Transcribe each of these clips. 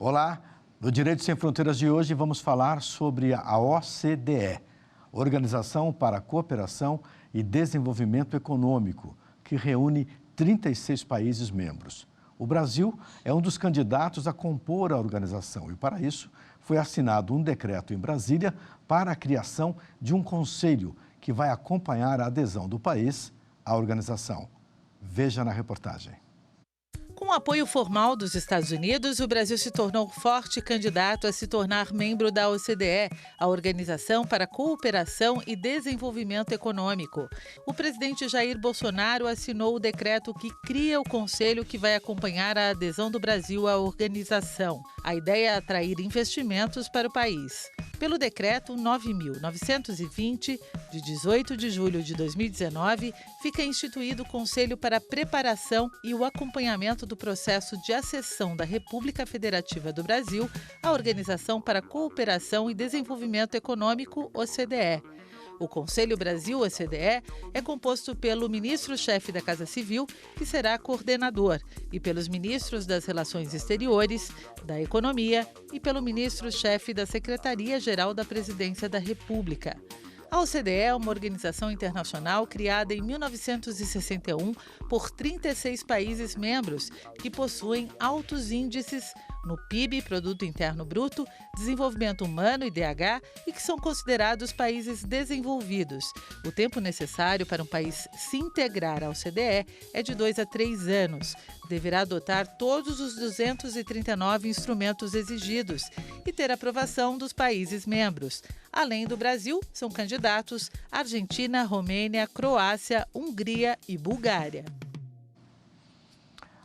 Olá, no Direito Sem Fronteiras de hoje vamos falar sobre a OCDE, Organização para a Cooperação e Desenvolvimento Econômico, que reúne 36 países membros. O Brasil é um dos candidatos a compor a organização e, para isso, foi assinado um decreto em Brasília para a criação de um conselho que vai acompanhar a adesão do país à organização. Veja na reportagem. Com o apoio formal dos Estados Unidos, o Brasil se tornou forte candidato a se tornar membro da OCDE, a Organização para a Cooperação e Desenvolvimento Econômico. O presidente Jair Bolsonaro assinou o decreto que cria o conselho que vai acompanhar a adesão do Brasil à organização. A ideia é atrair investimentos para o país. Pelo decreto 9.920, de 18 de julho de 2019, fica instituído o Conselho para a Preparação e o Acompanhamento do Processo de Acessão da República Federativa do Brasil à Organização para a Cooperação e Desenvolvimento Econômico, OCDE. O Conselho Brasil-OCDE é composto pelo ministro-chefe da Casa Civil, que será coordenador, e pelos ministros das Relações Exteriores, da Economia e pelo ministro-chefe da Secretaria-Geral da Presidência da República. A OCDE é uma organização internacional criada em 1961 por 36 países membros que possuem altos índices no PIB, Produto Interno Bruto, Desenvolvimento Humano, IDH, e que são considerados países desenvolvidos. O tempo necessário para um país se integrar à OCDE é de 2 a 3 anos. Deverá adotar todos os 239 instrumentos exigidos e ter aprovação dos países membros. Além do Brasil, são candidatos Argentina, Romênia, Croácia, Hungria e Bulgária.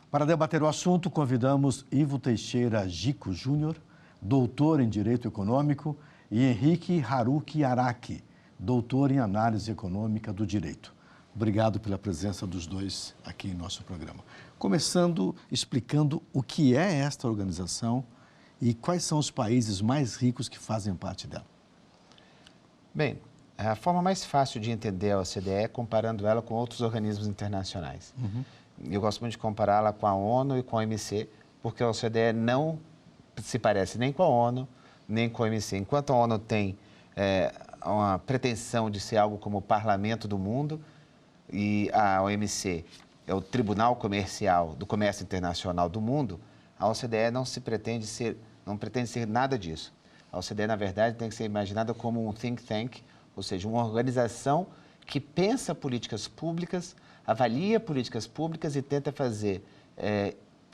Para debater o assunto, convidamos Ivo Teixeira Gico Júnior, doutor em Direito Econômico, e Henrique Haruki Araki, doutor em Análise Econômica do Direito. Obrigado pela presença dos dois aqui em nosso programa. Começando explicando o que é esta organização e quais são os países mais ricos que fazem parte dela. Bem, a forma mais fácil de entender a OCDE é comparando ela com outros organismos internacionais. Eu gosto muito de compará-la com a ONU e com a OMC, porque a OCDE não se parece nem com a ONU, nem com a OMC. Enquanto a ONU tem uma pretensão de ser algo como o parlamento do mundo, e a OMC é o Tribunal Comercial do Comércio Internacional do Mundo, a OCDE não pretende ser nada disso. A OCDE, na verdade, tem que ser imaginada como um think tank, ou seja, uma organização que pensa políticas públicas, avalia políticas públicas e tenta fazer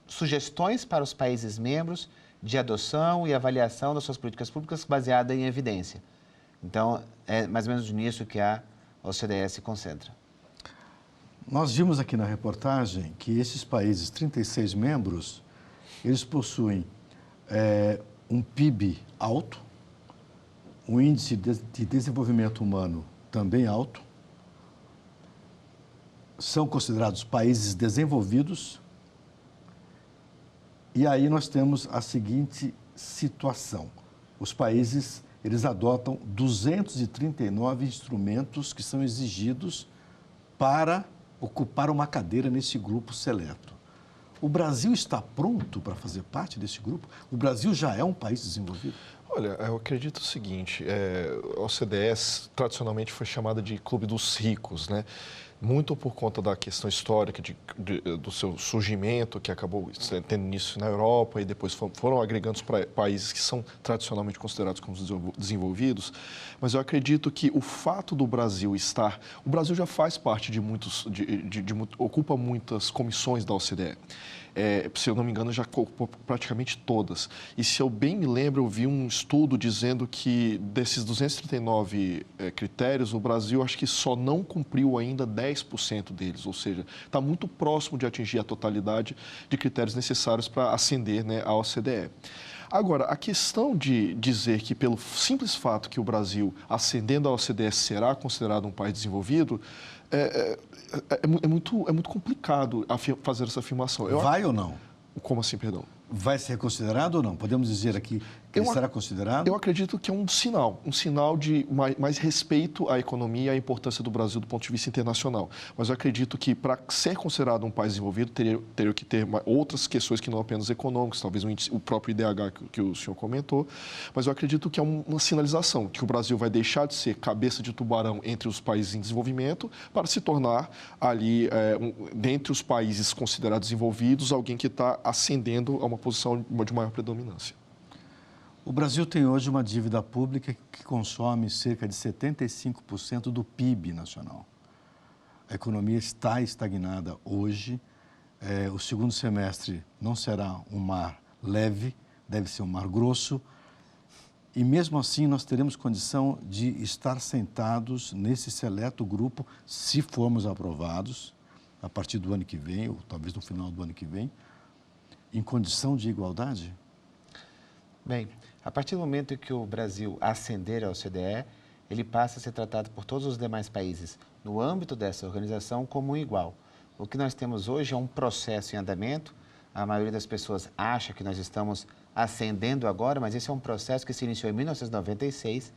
sugestões para os países membros de adoção e avaliação das suas políticas públicas baseada em evidência. Então, é mais ou menos nisso que a OCDE se concentra. Nós vimos aqui na reportagem que esses países, 36 membros, eles possuem um PIB alto, um índice de desenvolvimento humano também alto, são considerados países desenvolvidos, e aí nós temos a seguinte situação. Os países, eles adotam 239 instrumentos que são exigidos para ocupar uma cadeira nesse grupo seleto. O Brasil está pronto para fazer parte desse grupo? O Brasil já é um país desenvolvido? Olha, eu acredito o seguinte, a OCDE tradicionalmente foi chamada de Clube dos Ricos, né? Muito por conta da questão histórica do seu surgimento, que acabou tendo início na Europa e depois foram agregando os países que são tradicionalmente considerados como desenvolvidos. Mas eu acredito que o fato do Brasil estar... O Brasil já faz parte de ocupa muitas comissões da OCDE. Se eu não me engano, já ocupou praticamente todas. E se eu bem me lembro, eu vi um estudo dizendo que desses 239 critérios, o Brasil acho que só não cumpriu ainda 10% deles, ou seja, está muito próximo de atingir a totalidade de critérios necessários para ascender, né, à OCDE. Agora, a questão de dizer que pelo simples fato que o Brasil ascendendo à OCDE será considerado um país desenvolvido, é muito complicado fazer essa afirmação. Vai ou não? Como assim, perdão? Vai ser considerado ou não? Podemos dizer aqui, Ele será considerado? Eu acredito que é um sinal de mais respeito à economia e à importância do Brasil do ponto de vista internacional. Mas eu acredito que, para ser considerado um país desenvolvido, teria que ter outras questões que não apenas econômicas, talvez o próprio IDH que o senhor comentou. Mas eu acredito que é uma sinalização de que o Brasil vai deixar de ser cabeça de tubarão entre os países em desenvolvimento para se tornar ali, dentre os países considerados desenvolvidos, alguém que está ascendendo a uma posição de maior predominância. O Brasil tem hoje uma dívida pública que consome cerca de 75% do PIB nacional. A economia está estagnada hoje. O segundo semestre não será um mar leve, deve ser um mar grosso. E mesmo assim nós teremos condição de estar sentados nesse seleto grupo, se formos aprovados, a partir do ano que vem, ou talvez no final do ano que vem, em condição de igualdade? Bem, a partir do momento em que o Brasil ascender ao OCDE, ele passa a ser tratado por todos os demais países, no âmbito dessa organização, como um igual. O que nós temos hoje é um processo em andamento. A maioria das pessoas acha que nós estamos ascendendo agora, mas esse é um processo que se iniciou em 1996,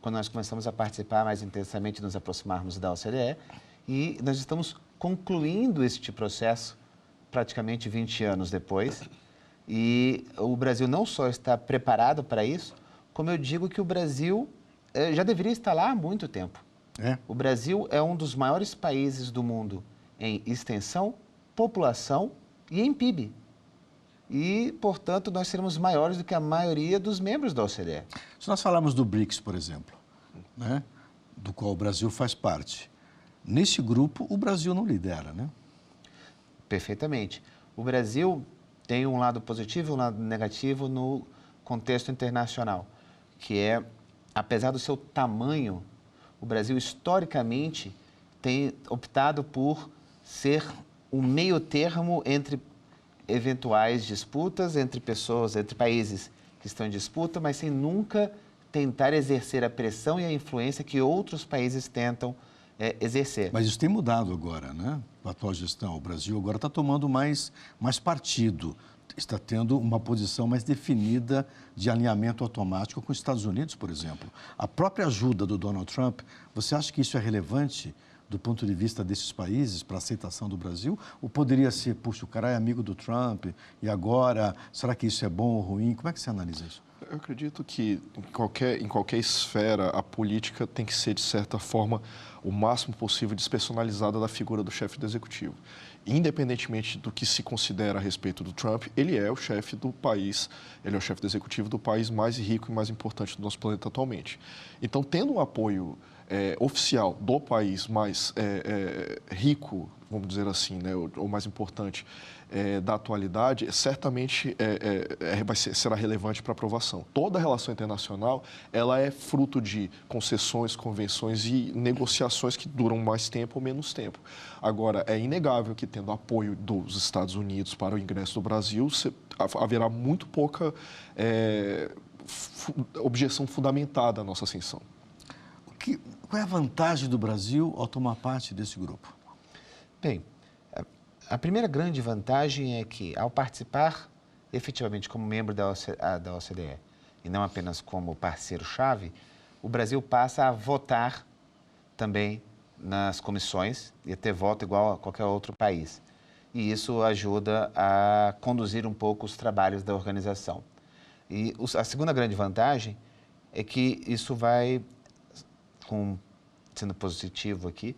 quando nós começamos a participar mais intensamente, nos aproximarmos da OCDE, e nós estamos concluindo este processo praticamente 20 anos depois. E o Brasil não só está preparado para isso, como eu digo que o Brasil já deveria estar lá há muito tempo. O Brasil é um dos maiores países do mundo em extensão, população e em PIB. E, portanto, nós seremos maiores do que a maioria dos membros da OCDE. Se nós falarmos do BRICS, por exemplo, né, do qual o Brasil faz parte, nesse grupo o Brasil não lidera, né? Perfeitamente. O Brasil tem um lado positivo e um lado negativo no contexto internacional, que é, apesar do seu tamanho, o Brasil historicamente tem optado por ser um meio termo entre eventuais disputas entre pessoas, entre países que estão em disputa, mas sem nunca tentar exercer a pressão e a influência que outros países tentam exercer. Mas isso tem mudado agora, né? A atual gestão. O Brasil agora está tomando mais partido, está tendo uma posição mais definida de alinhamento automático com os Estados Unidos, por exemplo. A própria ajuda do Donald Trump, você acha que isso é relevante do ponto de vista desses países para a aceitação do Brasil? Ou poderia ser, puxa, o cara é amigo do Trump e agora, será que isso é bom ou ruim? Como é que você analisa isso? Eu acredito que em qualquer esfera a política tem que ser, de certa forma, o máximo possível despersonalizada da figura do chefe do executivo. Independentemente do que se considera a respeito do Trump, ele é o chefe do país, ele é o chefe do executivo do país mais rico e mais importante do nosso planeta atualmente. Então, tendo um apoio oficial do país mais rico, vamos dizer assim, né, ou mais importante da atualidade, certamente será relevante para aprovação. Toda relação internacional ela é fruto de concessões, convenções e negociações que duram mais tempo ou menos tempo. Agora, é inegável que, tendo apoio dos Estados Unidos para o ingresso do Brasil, haverá muito pouca objeção fundamentada à nossa ascensão. Qual é a vantagem do Brasil ao tomar parte desse grupo? Bem, a primeira grande vantagem é que, ao participar efetivamente como membro da OCDE e não apenas como parceiro-chave, o Brasil passa a votar também nas comissões e a ter voto igual a qualquer outro país. E isso ajuda a conduzir um pouco os trabalhos da organização. E a segunda grande vantagem é que isso vai, sendo positivo aqui,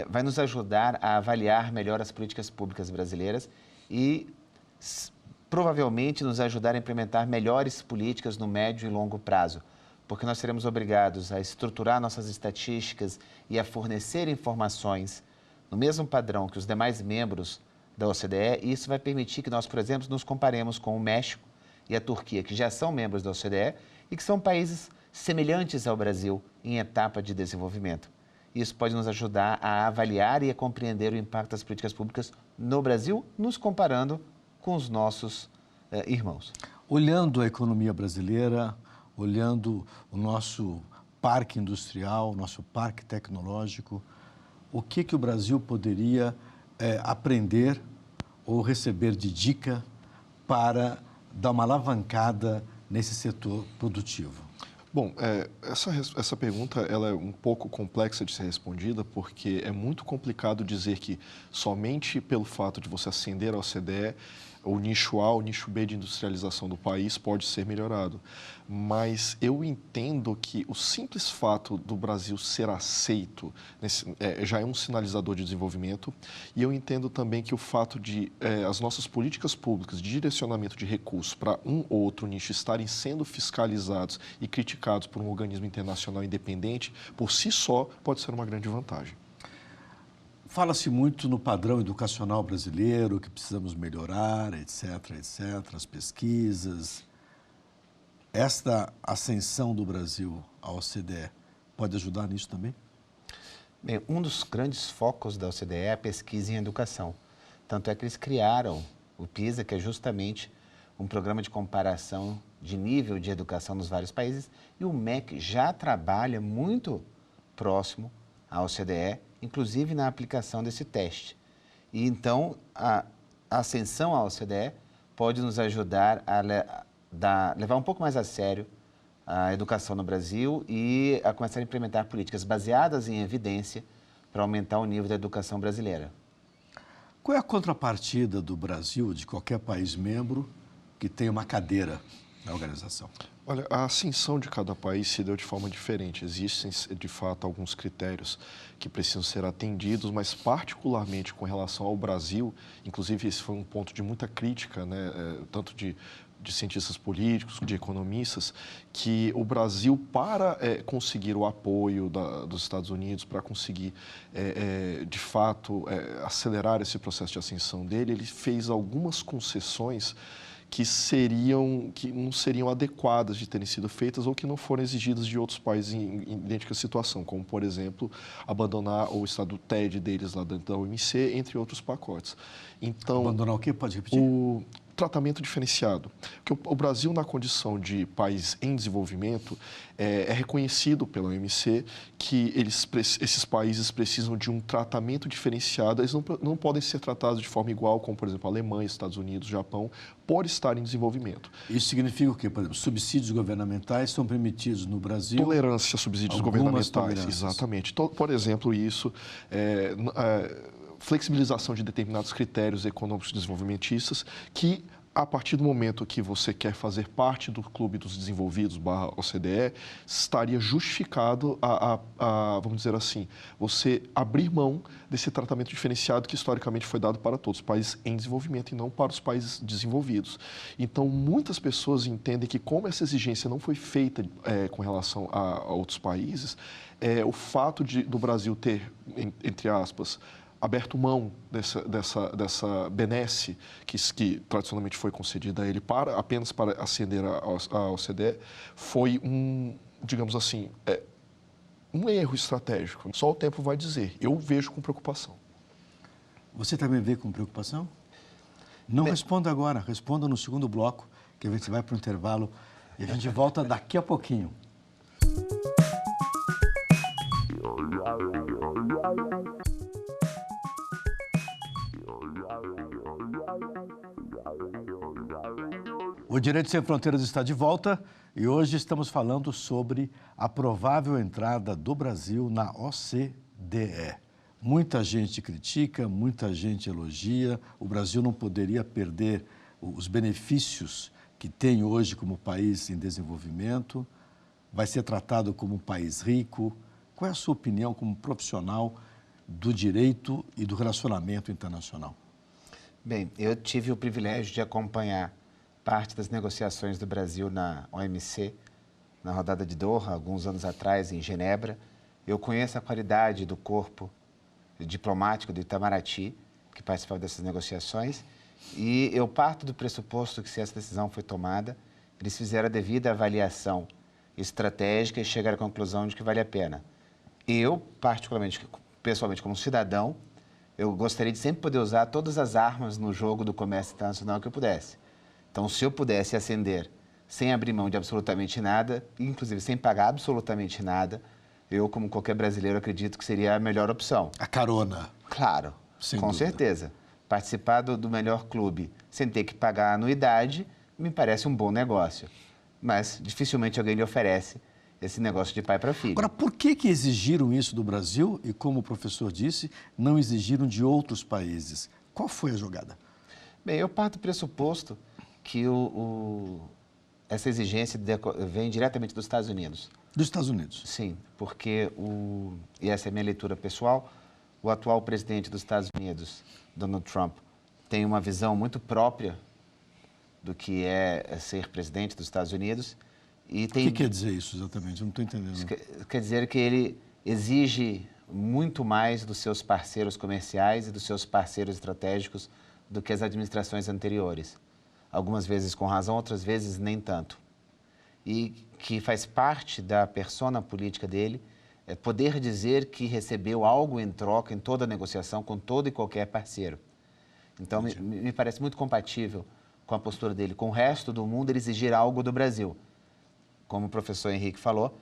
vai nos ajudar a avaliar melhor as políticas públicas brasileiras e provavelmente nos ajudar a implementar melhores políticas no médio e longo prazo, porque nós seremos obrigados a estruturar nossas estatísticas e a fornecer informações no mesmo padrão que os demais membros da OCDE, e isso vai permitir que nós, por exemplo, nos comparemos com o México e a Turquia, que já são membros da OCDE e que são países semelhantes ao Brasil em etapa de desenvolvimento. Isso pode nos ajudar a avaliar e a compreender o impacto das políticas públicas no Brasil, nos comparando com os nossos irmãos. Olhando a economia brasileira, olhando o nosso parque industrial, nosso parque tecnológico, o que o Brasil poderia aprender ou receber de dica para dar uma alavancada nesse setor produtivo? Bom, essa pergunta ela é um pouco complexa de ser respondida, porque é muito complicado dizer que somente pelo fato de você ascender ao OCDE, o nicho A, o nicho B de industrialização do país pode ser melhorado. Mas eu entendo que o simples fato do Brasil ser aceito já é um sinalizador de desenvolvimento, e eu entendo também que o fato de as nossas políticas públicas de direcionamento de recursos para um ou outro nicho estarem sendo fiscalizados e criticados por um organismo internacional independente, por si só, pode ser uma grande vantagem. Fala-se muito no padrão educacional brasileiro, que precisamos melhorar, etc., as pesquisas. Esta ascensão do Brasil ao OCDE pode ajudar nisso também? Bem, um dos grandes focos da OCDE é a pesquisa em educação. Tanto é que eles criaram o PISA, que é justamente um programa de comparação de nível de educação nos vários países, e o MEC já trabalha muito próximo à OCDE, inclusive na aplicação desse teste. E então, a ascensão à OCDE pode nos ajudar a levar um pouco mais a sério a educação no Brasil e a começar a implementar políticas baseadas em evidência para aumentar o nível da educação brasileira. Qual é a contrapartida do Brasil, de qualquer país membro, que tem uma cadeira na organização? Olha, a ascensão de cada país se deu de forma diferente. Existem, de fato, alguns critérios que precisam ser atendidos, mas particularmente com relação ao Brasil, inclusive esse foi um ponto de muita crítica, né, tanto de cientistas políticos, de economistas, que o Brasil, para conseguir o apoio dos Estados Unidos, para conseguir, de fato, acelerar esse processo de ascensão dele, ele fez algumas concessões que não seriam adequadas de terem sido feitas ou que não foram exigidas de outros países em idêntica situação, como, por exemplo, abandonar o estado TED deles lá dentro da OMC, entre outros pacotes. Então, abandonar o quê? Pode repetir? O tratamento diferenciado. Porque o Brasil, na condição de país em desenvolvimento, é reconhecido pela OMC que esses países precisam de um tratamento diferenciado. Eles não podem ser tratados de forma igual, como, por exemplo, a Alemanha, Estados Unidos, Japão, por estar em desenvolvimento. Isso significa o quê? Por exemplo, subsídios governamentais são permitidos no Brasil? Tolerância a subsídios governamentais, exatamente. Por exemplo, isso... flexibilização de determinados critérios econômicos desenvolvimentistas que, a partir do momento que você quer fazer parte do clube dos desenvolvidos /OCDE, estaria justificado vamos dizer assim, você abrir mão desse tratamento diferenciado que historicamente foi dado para todos os países em desenvolvimento e não para os países desenvolvidos. Então, muitas pessoas entendem que, como essa exigência não foi feita com relação a outros países, o fato do Brasil ter, entre aspas, aberto mão dessa benesse que tradicionalmente foi concedida a ele apenas para ascender à OCDE, foi digamos assim, um erro estratégico. Só o tempo vai dizer. Eu vejo com preocupação. Você também vê com preocupação? Não responda agora, responda no segundo bloco, que a gente vai para o intervalo e a gente volta daqui a pouquinho. O Direito Sem Fronteiras está de volta e hoje estamos falando sobre a provável entrada do Brasil na OCDE. Muita gente critica, muita gente elogia. O Brasil não poderia perder os benefícios que tem hoje como país em desenvolvimento. Vai ser tratado como um país rico. Qual é a sua opinião como profissional do direito e do relacionamento internacional? Bem, eu tive o privilégio de acompanhar parte das negociações do Brasil na OMC, na rodada de Doha, alguns anos atrás, em Genebra. Eu conheço a qualidade do corpo diplomático do Itamaraty, que participava dessas negociações, e eu parto do pressuposto que, se essa decisão foi tomada, eles fizeram a devida avaliação estratégica e chegaram à conclusão de que vale a pena. Eu, particularmente, pessoalmente, como cidadão, eu gostaria de sempre poder usar todas as armas no jogo do comércio internacional que eu pudesse. Então, se eu pudesse ascender sem abrir mão de absolutamente nada, inclusive sem pagar absolutamente nada, eu, como qualquer brasileiro, acredito que seria a melhor opção. A carona. Claro, com certeza. Participar do melhor clube sem ter que pagar anuidade me parece um bom negócio. mas dificilmente alguém lhe oferece esse negócio de pai para filho. Agora, por que exigiram isso do Brasil e, como o professor disse, não exigiram de outros países? Qual foi a jogada? Bem, eu parto do pressuposto que essa exigência vem diretamente dos Estados Unidos. Dos Estados Unidos? Sim, porque, e essa é a minha leitura pessoal, o atual presidente dos Estados Unidos, Donald Trump, tem uma visão muito própria do que é ser presidente dos Estados Unidos. E tem... O que quer dizer isso exatamente? Eu não estou entendendo. Quer dizer que ele exige muito mais dos seus parceiros comerciais e dos seus parceiros estratégicos do que as administrações anteriores. Algumas vezes com razão, outras vezes nem tanto. E que faz parte da persona política dele poder dizer que recebeu algo em troca em toda negociação com todo e qualquer parceiro. Então, me parece muito compatível com a postura dele, com o resto do mundo, ele exigir algo do Brasil. Como o professor Henrique falou,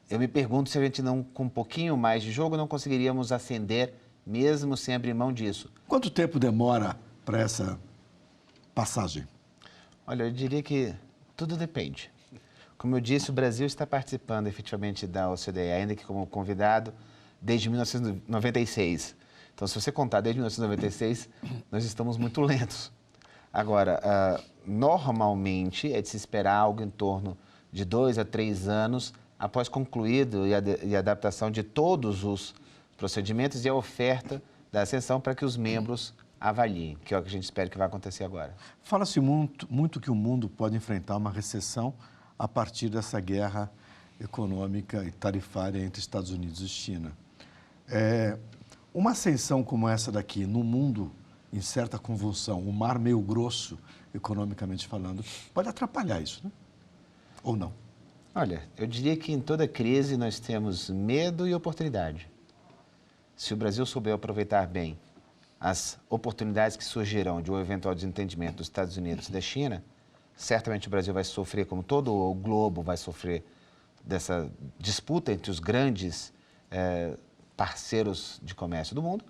eu me pergunto se a gente não, com um pouquinho mais de jogo, não conseguiríamos ascender, mesmo sem abrir mão disso. Quanto tempo demora para essa passagem? Olha, eu diria que tudo depende. Como eu disse, o Brasil está participando efetivamente da OCDE, ainda que como convidado, desde 1996. Então, se você contar desde 1996, nós estamos muito lentos. Agora, normalmente é de se esperar algo em torno de 2 a 3 anos após concluído e a adaptação de todos os procedimentos e a oferta da ascensão para que os membros avaliem, que é o que a gente espera que vai acontecer agora. Fala-se muito que o mundo pode enfrentar uma recessão a partir dessa guerra econômica e tarifária entre Estados Unidos e China. Uma ascensão como essa daqui, no mundo em certa convulsão, o mar meio grosso, economicamente falando, pode atrapalhar isso, né? Ou não? Olha, eu diria que em toda crise nós temos medo e oportunidade. Se o Brasil souber aproveitar bem as oportunidades que surgirão de um eventual desentendimento dos Estados Unidos e da China, certamente o Brasil vai sofrer, como todo o globo vai sofrer, dessa disputa entre os grandes parceiros de comércio do mundo,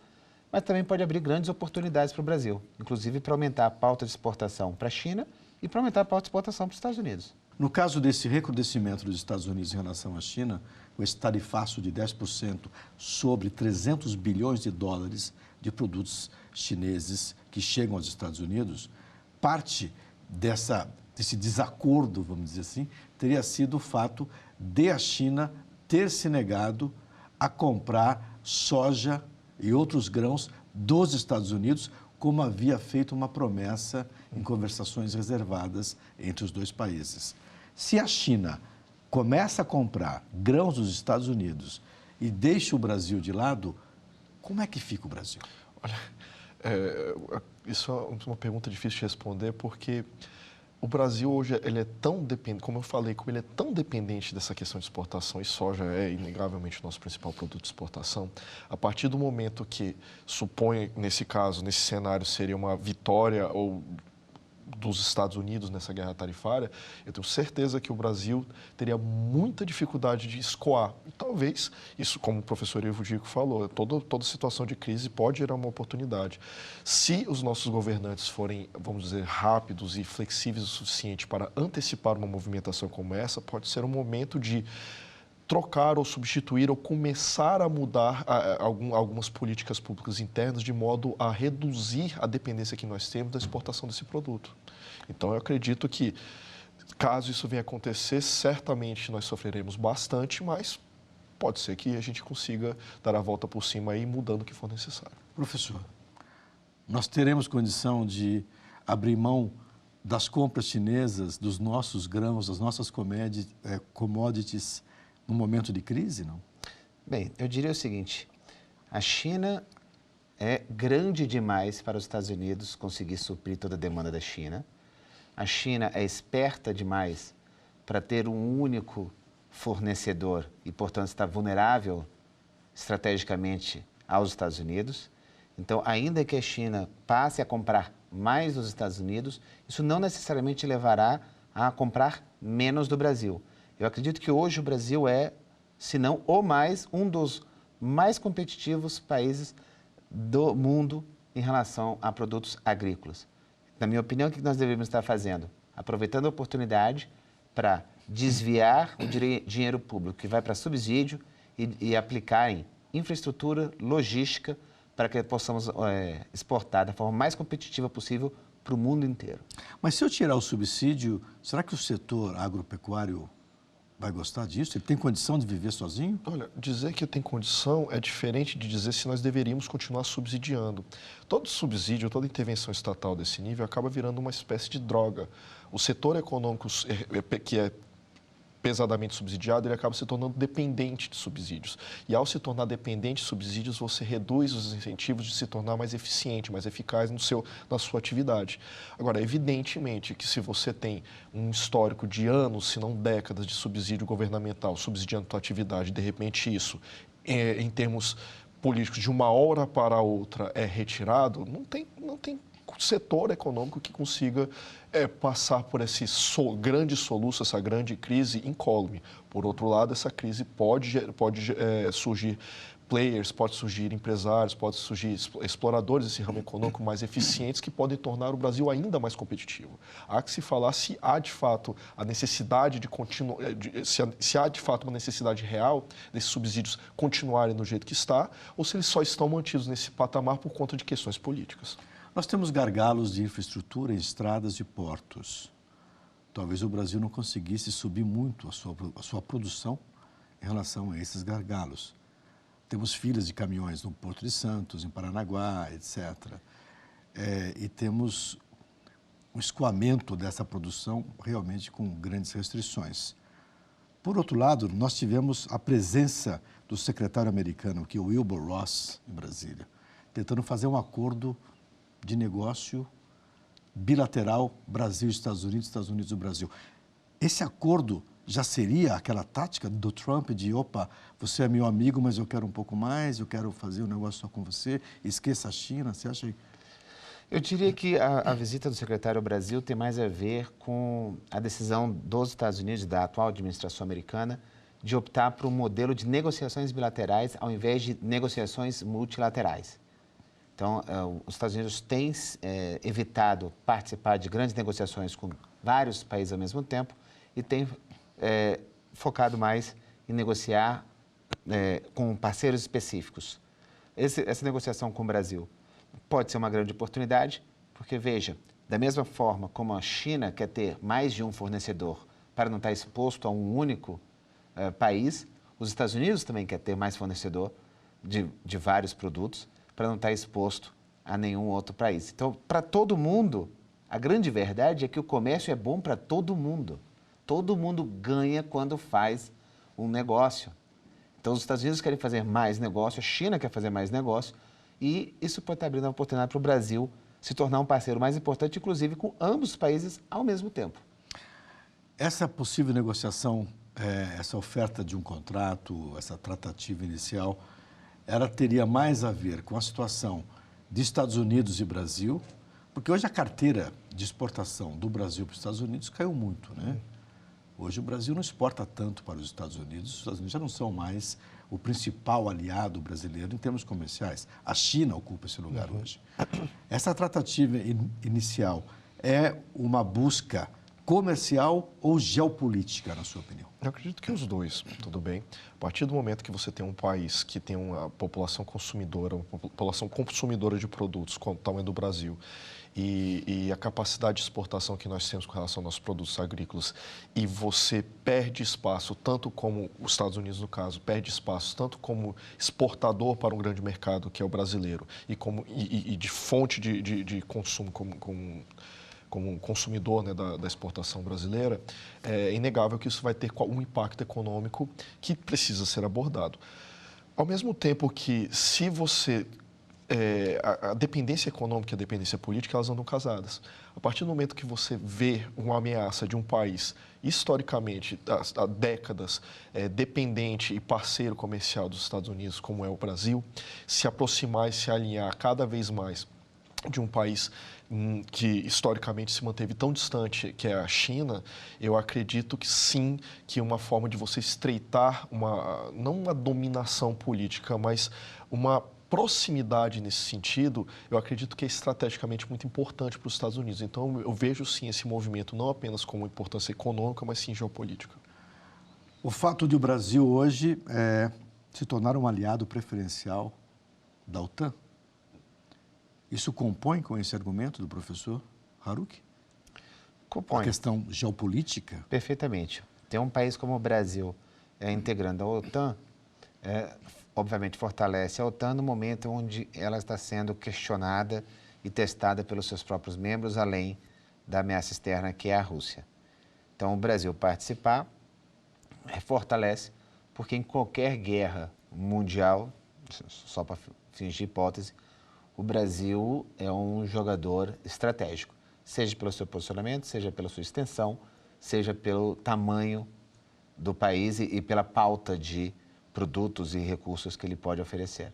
mas também pode abrir grandes oportunidades para o Brasil, inclusive para aumentar a pauta de exportação para a China e para aumentar a pauta de exportação para os Estados Unidos. No caso desse recrudescimento dos Estados Unidos em relação à China, com esse tarifaço de 10% sobre 300 bilhões de dólares de produtos chineses que chegam aos Estados Unidos, parte desse desacordo, vamos dizer assim, teria sido o fato de a China ter se negado a comprar soja e outros grãos dos Estados Unidos, como havia feito uma promessa em conversações reservadas entre os dois países. Se a China começa a comprar grãos dos Estados Unidos e deixa o Brasil de lado, como é que fica o Brasil? Olha, isso é uma pergunta difícil de responder, porque o Brasil hoje ele é tão dependente, como eu falei, como ele é tão dependente dessa questão de exportação, e soja é inegavelmente o nosso principal produto de exportação, a partir do momento que supõe, nesse caso, nesse cenário, seria uma vitória ou dos Estados Unidos nessa guerra tarifária, eu tenho certeza que o Brasil teria muita dificuldade de escoar. E talvez, isso como o professor Ivo Dico falou, toda situação de crise pode gerar uma oportunidade. Se os nossos governantes forem, vamos dizer, rápidos e flexíveis o suficiente para antecipar uma movimentação como essa, pode ser um momento de trocar ou substituir ou começar a mudar algumas políticas públicas internas de modo a reduzir a dependência que nós temos da exportação desse produto. Então, eu acredito que, caso isso venha acontecer, certamente nós sofreremos bastante, mas pode ser que a gente consiga dar a volta por cima e ir mudando o que for necessário. Professor, nós teremos condição de abrir mão das compras chinesas, dos nossos grãos, das nossas commodities, no momento de crise, não? Bem, eu diria o seguinte, a China é grande demais para os Estados Unidos conseguir suprir toda a demanda da China. A China é esperta demais para ter um único fornecedor e, portanto, está vulnerável estrategicamente aos Estados Unidos. Então, ainda que a China passe a comprar mais dos Estados Unidos, isso não necessariamente levará a comprar menos do Brasil. Eu acredito que hoje o Brasil é, se não o mais, um dos mais competitivos países do mundo em relação a produtos agrícolas. Na minha opinião, o que nós devemos estar fazendo? Aproveitando a oportunidade para desviar o dinheiro público que vai para subsídio e aplicar em infraestrutura, logística, para que possamos exportar da forma mais competitiva possível para o mundo inteiro. Mas se eu tirar o subsídio, será que o setor agropecuário vai gostar disso? Ele tem condição de viver sozinho? Olha, dizer que tem condição é diferente de dizer se nós deveríamos continuar subsidiando. Todo subsídio, toda intervenção estatal desse nível acaba virando uma espécie de droga. O setor econômico que é pesadamente subsidiado, ele acaba se tornando dependente de subsídios. E ao se tornar dependente de subsídios, você reduz os incentivos de se tornar mais eficiente, mais eficaz na sua atividade. Agora, evidentemente que se você tem um histórico de anos, se não décadas, de subsídio governamental, subsidiando a tua atividade, de repente isso, em termos políticos, de uma hora para outra é retirado, não tem setor econômico que consiga passar por esse grande soluço, essa grande crise incólume. Por outro lado, essa crise pode surgir players, pode surgir empresários, pode surgir exploradores desse ramo econômico mais eficientes que podem tornar o Brasil ainda mais competitivo. Há que se falar se há de fato a necessidade de continuar, se há de fato uma necessidade real desses subsídios continuarem do jeito que está, ou se eles só estão mantidos nesse patamar por conta de questões políticas. Nós temos gargalos de infraestrutura em estradas e portos. Talvez o Brasil não conseguisse subir muito a sua produção em relação a esses gargalos. Temos filas de caminhões no Porto de Santos, em Paranaguá, etc. E temos um escoamento dessa produção realmente com grandes restrições. Por outro lado, nós tivemos a presença do secretário americano, que é o Wilbur Ross, em Brasília, tentando fazer um acordo de negócio bilateral Brasil-Estados Unidos, Estados Unidos-Brasil. Esse acordo já seria aquela tática do Trump de, opa, você é meu amigo, mas eu quero um pouco mais, eu quero fazer um negócio só com você, esqueça a China, você acha? Eu diria que a visita do secretário ao Brasil tem mais a ver com a decisão dos Estados Unidos, da atual administração americana, de optar por um modelo de negociações bilaterais ao invés de negociações multilaterais. Então, os Estados Unidos têm evitado participar de grandes negociações com vários países ao mesmo tempo e têm focado mais em negociar com parceiros específicos. Essa negociação com o Brasil pode ser uma grande oportunidade, porque, veja, da mesma forma como a China quer ter mais de um fornecedor para não estar exposto a um único país, os Estados Unidos também quer ter mais fornecedor de vários produtos, para não estar exposto a nenhum outro país. Então, para todo mundo, a grande verdade é que o comércio é bom para todo mundo. Todo mundo ganha quando faz um negócio. Então, os Estados Unidos querem fazer mais negócio, a China quer fazer mais negócio, e isso pode estar abrindo uma oportunidade para o Brasil se tornar um parceiro mais importante, inclusive com ambos os países ao mesmo tempo. Essa possível negociação, essa oferta de um contrato, essa tratativa inicial, ela teria mais a ver com a situação de Estados Unidos e Brasil, porque hoje a carteira de exportação do Brasil para os Estados Unidos caiu muito, né? Hoje o Brasil não exporta tanto para os Estados Unidos já não são mais o principal aliado brasileiro em termos comerciais. A China ocupa esse lugar hoje. Essa tratativa inicial é uma busca comercial ou geopolítica, na sua opinião? Eu acredito que os dois, tudo bem. A partir do momento que você tem um país que tem uma população consumidora de produtos, como o tamanho do Brasil, e a capacidade de exportação que nós temos com relação aos nossos produtos agrícolas, e você perde espaço, tanto como os Estados Unidos, no caso, perde espaço tanto como exportador para um grande mercado, que é o brasileiro, e de fonte de consumo como consumidor, né, da exportação brasileira, é inegável que isso vai ter um impacto econômico que precisa ser abordado. Ao mesmo tempo que, se você... a dependência econômica e a dependência política, elas andam casadas. A partir do momento que você vê uma ameaça de um país, historicamente, há décadas, dependente e parceiro comercial dos Estados Unidos, como é o Brasil, se aproximar e se alinhar cada vez mais de um país que historicamente se manteve tão distante, que é a China, eu acredito que sim, que uma forma de você estreitar, não uma dominação política, mas uma proximidade nesse sentido, eu acredito que é estrategicamente muito importante para os Estados Unidos. Então, eu vejo sim esse movimento não apenas como importância econômica, mas sim geopolítica. O fato de o Brasil hoje se tornar um aliado preferencial da OTAN, isso compõe com esse argumento do professor Haruki? Compõe. A questão geopolítica? Perfeitamente. Ter um país como o Brasil integrando a OTAN, obviamente fortalece a OTAN no momento onde ela está sendo questionada e testada pelos seus próprios membros, além da ameaça externa que é a Rússia. Então, o Brasil participar fortalece, porque em qualquer guerra mundial, só para fins de hipótese, o Brasil é um jogador estratégico, seja pelo seu posicionamento, seja pela sua extensão, seja pelo tamanho do país e pela pauta de produtos e recursos que ele pode oferecer.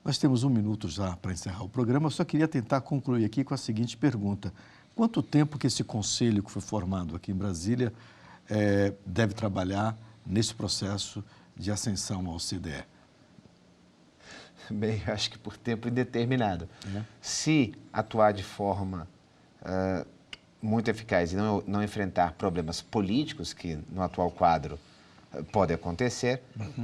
Nós temos 1 minuto já para encerrar o programa. Eu só queria tentar concluir aqui com a seguinte pergunta. Quanto tempo que esse conselho que foi formado aqui em Brasília deve trabalhar nesse processo de ascensão ao OCDE? Bem, eu acho que por tempo indeterminado. Se atuar de forma muito eficaz e não enfrentar problemas políticos que no atual quadro podem acontecer,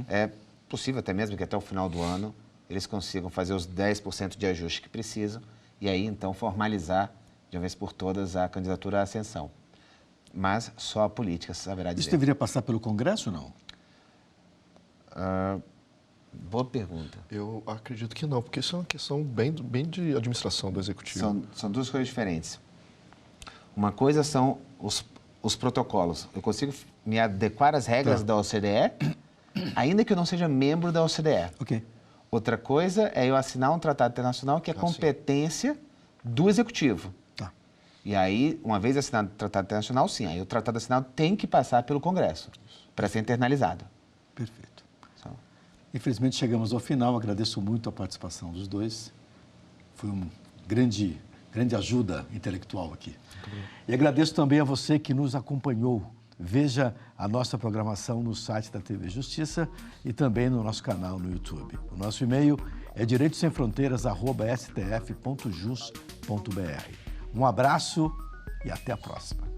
é possível até mesmo que até o final do ano eles consigam fazer os 10% de ajuste que precisam e aí então formalizar de uma vez por todas a candidatura à ascensão. Mas só a política saberá dizer. Isso deveria passar pelo Congresso ou não? Boa pergunta. Eu acredito que não, porque isso é uma questão bem de administração do Executivo. São duas coisas diferentes. Uma coisa são os protocolos. Eu consigo me adequar às regras da OCDE, ainda que eu não seja membro da OCDE. Ok. Outra coisa é eu assinar um tratado internacional que é competência do Executivo. Tá. E aí, uma vez assinado o tratado internacional, sim, aí o tratado assinado tem que passar pelo Congresso para ser internalizado. Perfeito. Infelizmente, chegamos ao final. Agradeço muito a participação dos dois. Foi uma grande ajuda intelectual aqui. E agradeço também a você que nos acompanhou. Veja a nossa programação no site da TV Justiça e também no nosso canal no YouTube. O nosso e-mail é direitosemfronteiras@stf.jus.br. Um abraço e até a próxima.